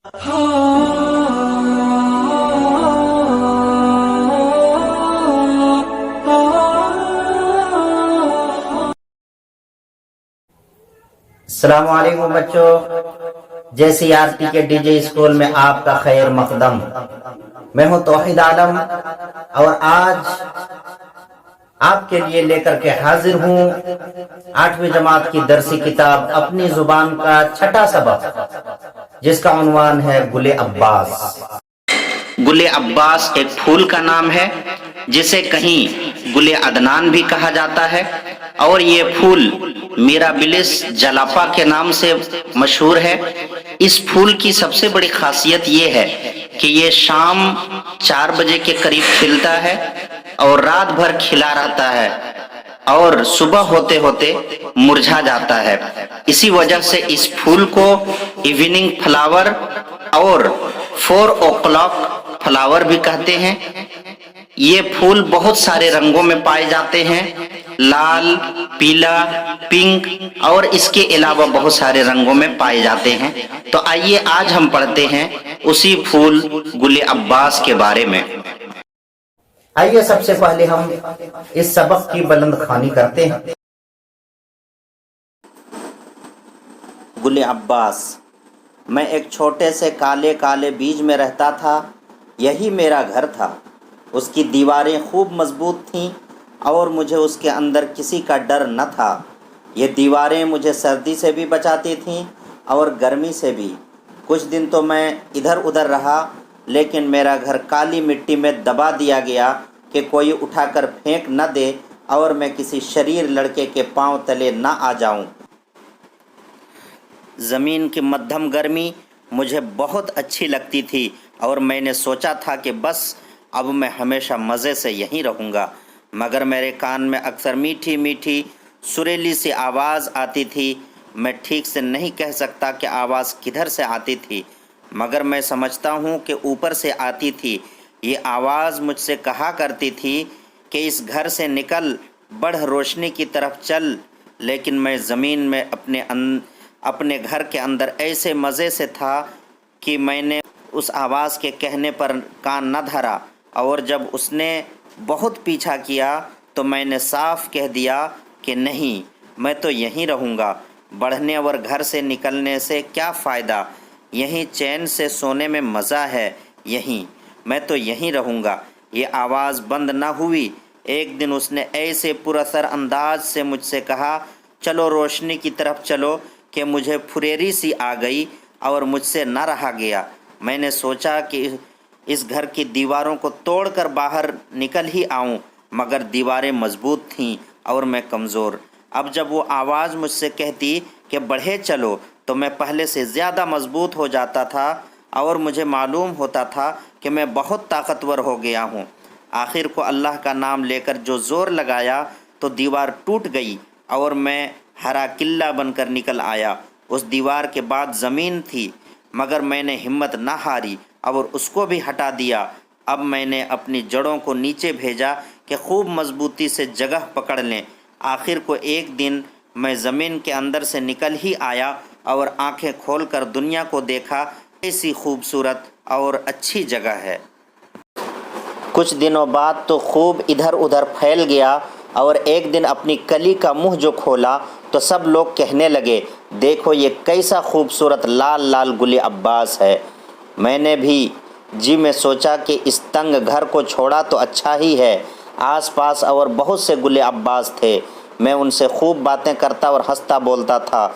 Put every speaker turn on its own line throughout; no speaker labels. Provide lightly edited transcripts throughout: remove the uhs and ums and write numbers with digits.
السلام علیکم بچوں، جیسی آر ٹی کے ڈی جے اسکول میں آپ کا خیر مقدم۔ میں ہوں توحید عالم اور آج آپ کے لیے لے کر کے حاضر ہوں 8ویں جماعت کی درسی کتاب اپنی زبان کا چھٹا سبق، جس کا عنوان ہے گل عباس۔ گل عباس ایک پھول کا نام ہے جسے کہیں گل عدنان بھی کہا جاتا ہے، اور یہ پھول میرابلس جلاپا کے نام سے مشہور ہے۔ اس پھول کی سب سے بڑی خاصیت یہ ہے کہ یہ شام 4 بجے کے قریب کھلتا ہے اور رات بھر کھلا رہتا ہے اور صبح ہوتے ہوتے مرجھا جاتا ہے۔ اسی وجہ سے اس پھول کو ایوننگ فلاور اور 4 o'clock فلاور بھی کہتے ہیں۔ یہ پھول بہت سارے رنگوں میں پائے جاتے ہیں، لال، پیلا، پنک اور اس کے علاوہ بہت سارے رنگوں میں پائے جاتے ہیں۔ تو آئیے آج ہم پڑھتے ہیں اسی پھول گل عباس کے بارے میں۔ آئیے سب سے پہلے ہم اس سبق کی بلند خوانی کرتے ہیں۔ گل عباس۔ میں ایک چھوٹے سے کالے کالے بیج میں رہتا تھا، یہی میرا گھر تھا۔ اس کی دیواریں خوب مضبوط تھیں اور مجھے اس کے اندر کسی کا ڈر نہ تھا۔ یہ دیواریں مجھے سردی سے بھی بچاتی تھیں اور گرمی سے بھی۔ کچھ دن تو میں ادھر ادھر رہا، لیکن میرا گھر کالی مٹی میں دبا دیا گیا کہ کوئی اٹھا کر پھینک نہ دے اور میں کسی شریر لڑکے کے پاؤں تلے نہ آ جاؤں۔ زمین کی مدھم گرمی مجھے بہت اچھی لگتی تھی اور میں نے سوچا تھا کہ بس اب میں ہمیشہ مزے سے یہیں رہوں گا، مگر میرے کان میں اکثر میٹھی میٹھی سریلی سی آواز آتی تھی۔ میں ٹھیک سے نہیں کہہ سکتا کہ آواز کدھر سے آتی تھی، مگر میں سمجھتا ہوں کہ اوپر سے آتی تھی۔ یہ آواز مجھ سے کہا کرتی تھی کہ اس گھر سے نکل، بڑھ روشنی کی طرف چل، لیکن میں زمین میں اپنے گھر کے اندر ایسے مزے سے تھا کہ میں نے اس آواز کے کہنے پر کان نہ دھرا، اور جب اس نے بہت پیچھا کیا تو میں نے صاف کہہ دیا کہ نہیں، میں تو یہیں رہوں گا۔ بڑھنے اور گھر سے نکلنے سے کیا فائدہ، یہیں چین سے سونے میں مزہ ہے، یہیں میں تو یہیں رہوں گا۔ یہ آواز بند نہ ہوئی۔ ایک دن اس نے ایسے پر اثر انداز سے مجھ سے کہا، چلو روشنی کی طرف چلو، کہ مجھے پھریری سی آ گئی اور مجھ سے نہ رہا گیا۔ میں نے سوچا کہ اس گھر کی دیواروں کو توڑ کر باہر نکل ہی آؤں، مگر دیواریں مضبوط تھیں اور میں کمزور۔ اب جب وہ آواز مجھ سے کہتی کہ بڑھے چلو تو میں پہلے سے زیادہ مضبوط ہو جاتا تھا اور مجھے معلوم ہوتا تھا کہ میں بہت طاقتور ہو گیا ہوں۔ آخر کو اللہ کا نام لے کر جو زور لگایا تو دیوار ٹوٹ گئی اور میں ہرا قلعہ بن کر نکل آیا۔ اس دیوار کے بعد زمین تھی، مگر میں نے ہمت نہ ہاری اور اس کو بھی ہٹا دیا۔ اب میں نے اپنی جڑوں کو نیچے بھیجا کہ خوب مضبوطی سے جگہ پکڑ لیں۔ آخر کو ایک دن میں زمین کے اندر سے نکل ہی آیا اور آنکھیں کھول کر دنیا کو دیکھا، ایسی خوبصورت اور اچھی جگہ ہے۔ کچھ دنوں بعد تو خوب ادھر ادھر پھیل گیا، اور ایک دن اپنی کلی کا منہ جو کھولا تو سب لوگ کہنے لگے، دیکھو یہ کیسا خوبصورت لال لال گل عباس ہے۔ میں نے بھی جی میں سوچا کہ اس تنگ گھر کو چھوڑا تو اچھا ہی ہے۔ آس پاس اور بہت سے گل عباس تھے، میں ان سے خوب باتیں کرتا اور ہنستا بولتا تھا۔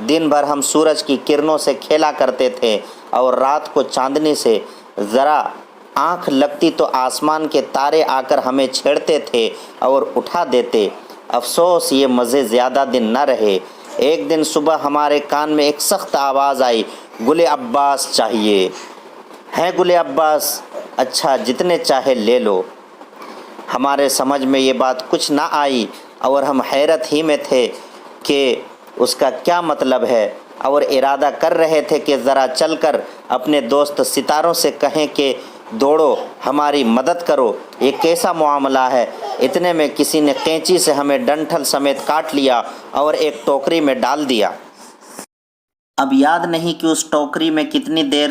دن بھر ہم سورج کی کرنوں سے کھیلا کرتے تھے اور رات کو چاندنی سے ذرا آنکھ لگتی تو آسمان کے تارے آ کر ہمیں چھیڑتے تھے اور اٹھا دیتے۔ افسوس یہ مزے زیادہ دن نہ رہے۔ ایک دن صبح ہمارے کان میں ایک سخت آواز آئی، گل عباس چاہیے ہیں گل عباس؟ اچھا جتنے چاہے لے لو۔ ہمارے سمجھ میں یہ بات کچھ نہ آئی اور ہم حیرت ہی میں تھے کہ اس کا کیا مطلب ہے، اور ارادہ کر رہے تھے کہ ذرا چل کر اپنے دوست ستاروں سے کہیں کہ دوڑو ہماری مدد کرو، یہ کیسا معاملہ ہے۔ اتنے میں کسی نے قینچی سے ہمیں ڈنٹھل سمیت کاٹ لیا اور ایک ٹوکری میں ڈال دیا۔ اب یاد نہیں کہ اس ٹوکری میں کتنی دیر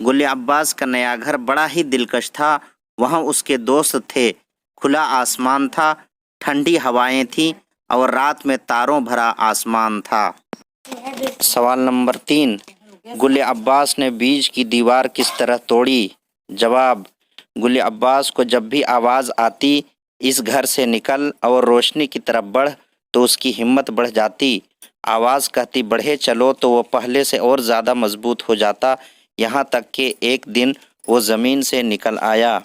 گل عباس کا نیا گھر بڑا ہی دلکش تھا۔ وہاں اس کے دوست تھے، کھلا آسمان تھا، ٹھنڈی ہوائیں تھیں اور رات میں تاروں بھرا آسمان تھا۔ سوال نمبر 3، گل عباس نے بیج کی دیوار کس طرح توڑی؟ جواب، گل عباس کو جب بھی آواز آتی اس گھر سے نکل اور روشنی کی طرف بڑھ تو اس کی ہمت بڑھ جاتی۔ آواز کہتی بڑھے چلو تو وہ پہلے سے اور زیادہ مضبوط ہو جاتا، یہاں تک کہ ایک دن وہ زمین سے نکل آیا۔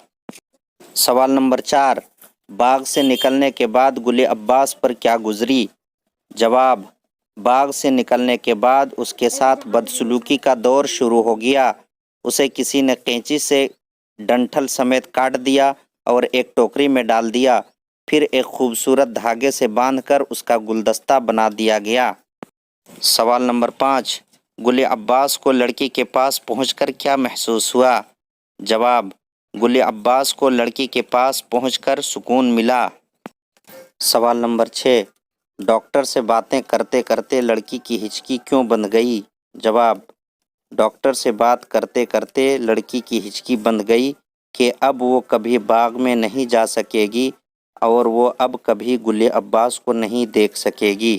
سوال نمبر 4، باغ سے نکلنے کے بعد گل عباس پر کیا گزری؟ جواب، باغ سے نکلنے کے بعد اس کے ساتھ بدسلوکی کا دور شروع ہو گیا۔ اسے کسی نے قینچی سے ڈنٹھل سمیت کاٹ دیا اور ایک ٹوکری میں ڈال دیا، پھر ایک خوبصورت دھاگے سے باندھ کر اس کا گلدستہ بنا دیا گیا۔ سوال نمبر 5، گل عباس کو لڑکی کے پاس پہنچ کر کیا محسوس ہوا؟ جواب، گل عباس کو لڑکی کے پاس پہنچ کر سکون ملا۔ سوال نمبر 6، ڈاکٹر سے باتیں کرتے کرتے لڑکی کی ہچکی کیوں بند گئی؟ جواب، ڈاکٹر سے بات کرتے کرتے لڑکی کی ہچکی بند گئی کہ اب وہ کبھی باغ میں نہیں جا سکے گی اور وہ اب کبھی گل عباس کو نہیں دیکھ سکے گی۔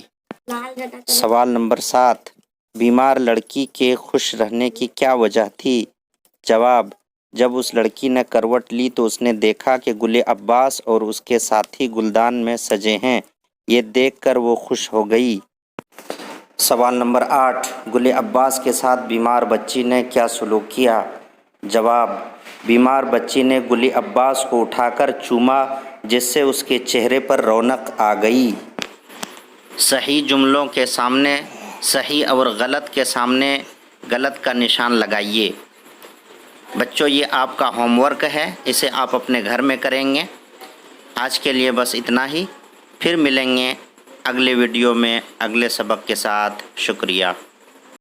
سوال نمبر 7، بیمار لڑکی کے خوش رہنے کی کیا وجہ تھی؟ جواب، جب اس لڑکی نے کروٹ لی تو اس نے دیکھا کہ گل عباس اور اس کے ساتھی گلدان میں سجے ہیں، یہ دیکھ کر وہ خوش ہو گئی۔ سوال نمبر 8، گل عباس کے ساتھ بیمار بچی نے کیا سلوک کیا؟ جواب، بیمار بچی نے گل عباس کو اٹھا کر چوما جس سے اس کے چہرے پر رونق آ گئی۔ صحیح جملوں کے سامنے صحیح اور غلط کے سامنے غلط کا نشان لگائیے۔ بچوں، یہ آپ کا ہوم ورک ہے، اسے آپ اپنے گھر میں کریں گے۔ آج کے لیے بس اتنا ہی، پھر ملیں گے اگلے ویڈیو میں اگلے سبق کے ساتھ۔ شکریہ۔